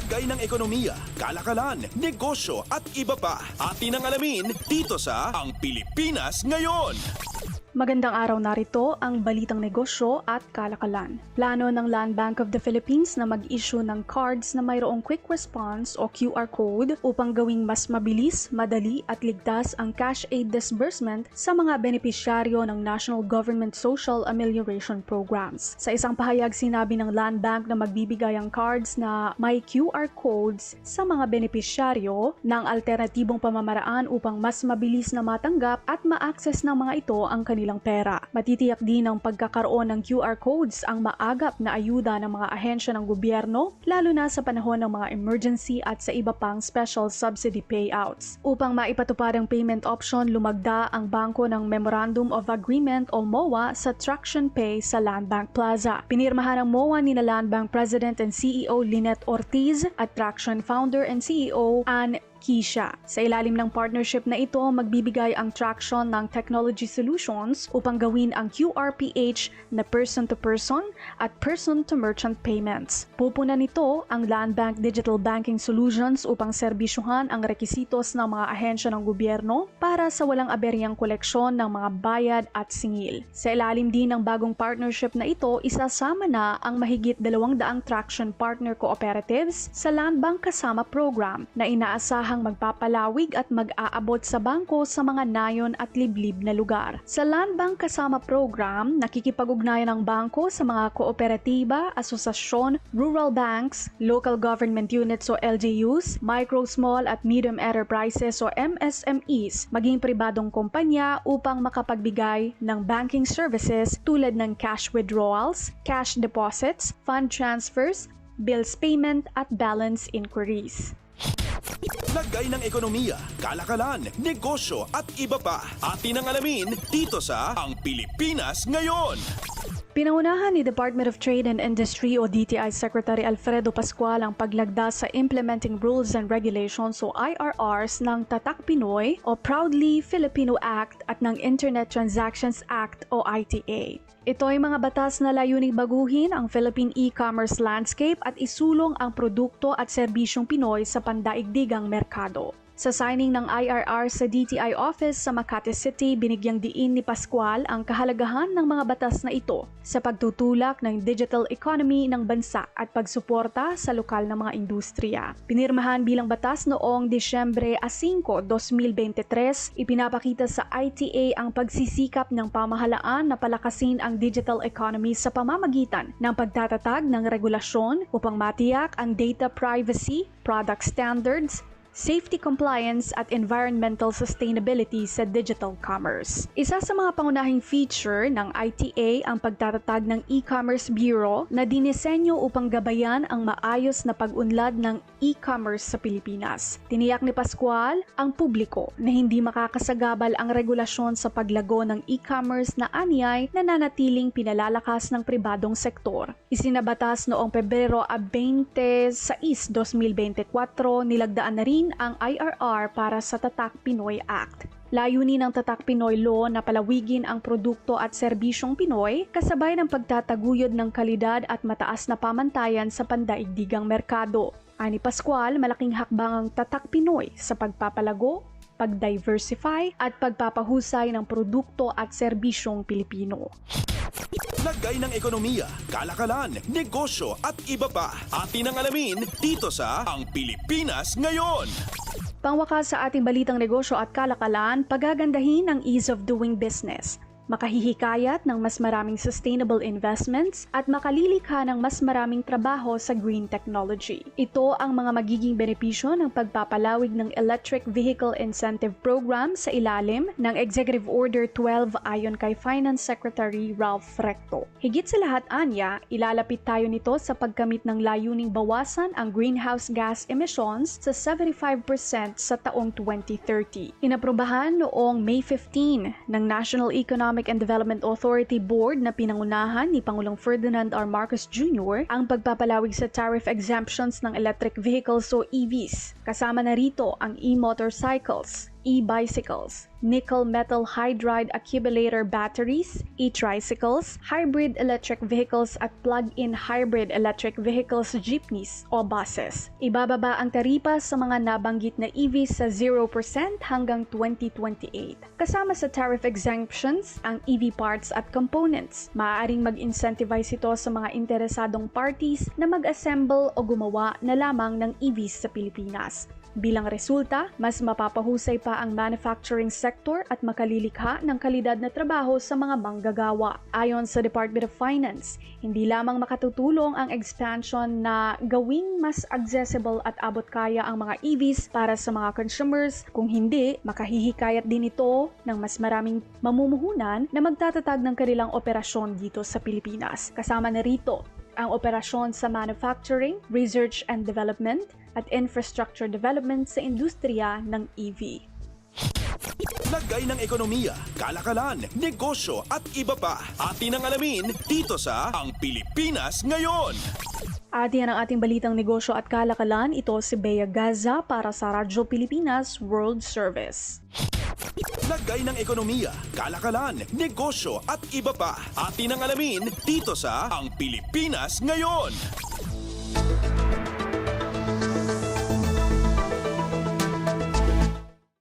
Lagay ng ekonomiya, kalakalan, negosyo at iba pa. Atin ang alamin dito sa Ang Pilipinas Ngayon. Magandang araw, narito ang balitang negosyo at kalakalan. Plano ng Land Bank of the Philippines na mag-issue ng cards na mayroong quick response o QR code upang gawing mas mabilis, madali at ligtas ang cash aid disbursement sa mga benepisyaryo ng National Government Social Amelioration Programs. Sa isang pahayag, sinabi ng Land Bank na magbibigay ang cards na may QR codes sa mga benepisyaryo ng alternatibong pamamaraan upang mas mabilis na matanggap at ma-access ng mga ito ang kanilang pera. Matitiyak din ang pagkakaroon ng QR codes ang maagap na ayuda ng mga ahensya ng gobyerno, lalo na sa panahon ng mga emergency at sa iba pang special subsidy payouts. Upang maipatupad ang payment option, lumagda ang bangko ng Memorandum of Agreement o MOA sa Traction Pay sa Land Bank Plaza. Pinirmahan ng MOA ni Land Bank President and CEO Lynette Ortiz at Traction Founder and CEO Ann Kisha. Sa ilalim ng partnership na ito, magbibigay ang Traction ng technology solutions upang gawin ang QRPH na person-to-person at person-to-merchant payments. Pupunan nito ang Land Bank Digital Banking Solutions upang serbisyuhan ang rekisitos ng mga ahensya ng gobyerno para sa walang aberyang koleksyon ng mga bayad at singil. Sa ilalim din ng bagong partnership na ito, isasama na ang mahigit 200 Traction partner cooperatives sa Land Bank Kasama program na inaasahan magpapalawig at mag-aabot sa bangko sa mga nayon at liblib na lugar. Sa Land Bank Kasama program, nakikipag-ugnayan ang bangko sa mga kooperatiba, asosasyon, rural banks, local government units o LGUs, micro, small at medium enterprises o MSMEs, maging pribadong kumpanya upang makapagbigay ng banking services tulad ng cash withdrawals, cash deposits, fund transfers, bills payment at balance inquiries. Lagay ng ekonomiya, kalakalan, negosyo at iba pa. Atin ang alamin dito sa Ang Pilipinas Ngayon. Pinaunahan ni Department of Trade and Industry o DTI Secretary Alfredo Pascual ang paglagda sa Implementing Rules and Regulations o IRRs ng Tatak Pinoy o Proudly Filipino Act at ng Internet Transactions Act o ITA. Ito ay mga batas na layuning baguhin ang Philippine e-commerce landscape at isulong ang produkto at serbisyong Pinoy sa pandaigdigang merkado. Sa signing ng IRR sa DTI office sa Makati City, binigyang diin ni Pascual ang kahalagahan ng mga batas na ito sa pagtutulak ng digital economy ng bansa at pagsuporta sa lokal na mga industriya. Pinirmahan bilang batas noong Disyembre 5, 2023, ipinapakita sa ITA ang pagsisikap ng pamahalaan na palakasin ang digital economy sa pamamagitan ng pagtatatag ng regulasyon upang matiyak ang data privacy, product standards, safety compliance at environmental sustainability sa digital commerce. Isa sa mga pangunahing feature ng ITA ang pagtatatag ng e-commerce bureau na dinisenyo upang gabayan ang maayos na pag-unlad ng e-commerce sa Pilipinas. Tiniyak ni Pascual ang publiko na hindi makakasagabal ang regulasyon sa paglago ng e-commerce na anyay na nanatiling pinalalakas ng pribadong sektor. Isinabatas noong Pebrero 26, 2024, nilagdaan na rin ang IRR para sa Tatak Pinoy Act. Layunin ng Tatak Pinoy Law na palawigin ang produkto at serbisyong Pinoy kasabay ng pagtataguyod ng kalidad at mataas na pamantayan sa pandaigdigang merkado. Ani Pascual, malaking hakbang ang Tatak Pinoy sa pagpapalago, pag-diversify at pagpapahusay ng produkto at serbisyong Pilipino. Lagay ng ekonomiya, kalakalan, negosyo at iba pa. Atin ang alamin dito sa Ang Pilipinas Ngayon. Pangwakas sa ating balitang negosyo at kalakalan, pagagandahin ang ease of doing business. Makahihikayat ng mas maraming sustainable investments at makalilikha ng mas maraming trabaho sa green technology. Ito ang mga magiging benepisyo ng pagpapalawig ng Electric Vehicle Incentive Program sa ilalim ng Executive Order 12 ayon kay Finance Secretary Ralph Recto. Higit sa lahat anya, ilalapit tayo nito sa pagkamit ng layuning bawasan ang greenhouse gas emissions sa 75% sa taong 2030. Inaprubahan noong May 15 ng National Economic and Development Authority Board na pinangunahan ni Pangulong Ferdinand R. Marcos Jr. ang pagpapalawig sa tariff exemptions ng electric vehicles o EVs. Kasama na rito ang e-motorcycles, e-bicycles, nickel metal hydride accumulator batteries, e-tricycles, hybrid electric vehicles at plug-in hybrid electric vehicles jeepneys o buses. Ibababa ang taripa sa mga nabanggit na EVs sa 0% hanggang 2028. Kasama sa tariff exemptions ang EV parts at components. Maaaring mag-incentivize ito sa mga interesadong parties na mag-assemble o gumawa na lamang ng EVs sa Pilipinas. Bilang resulta, mas mapapahusay pa ang manufacturing sector at makalilikha ng kalidad na trabaho sa mga manggagawa. Ayon sa Department of Finance, hindi lamang makatutulong ang expansion na gawing mas accessible at abot kaya ang mga EVs para sa mga consumers, kung hindi, makahihikayat din ito ng mas maraming mamumuhunan na magtatatag ng kanilang operasyon dito sa Pilipinas. Kasama na rito ang operasyon sa manufacturing, research and development, at infrastructure development sa industriya ng EV. Lagay ng ekonomiya, kalakalan, negosyo at iba pa. Atin ang alamin dito sa Ang Pilipinas Ngayon. At yan ang ating balitang negosyo at kalakalan. Ito si Bea Gaza para sa Radyo Pilipinas World Service. Lagay ng ekonomiya, kalakalan, negosyo at iba pa. Atin ang alamin dito sa Ang Pilipinas Ngayon.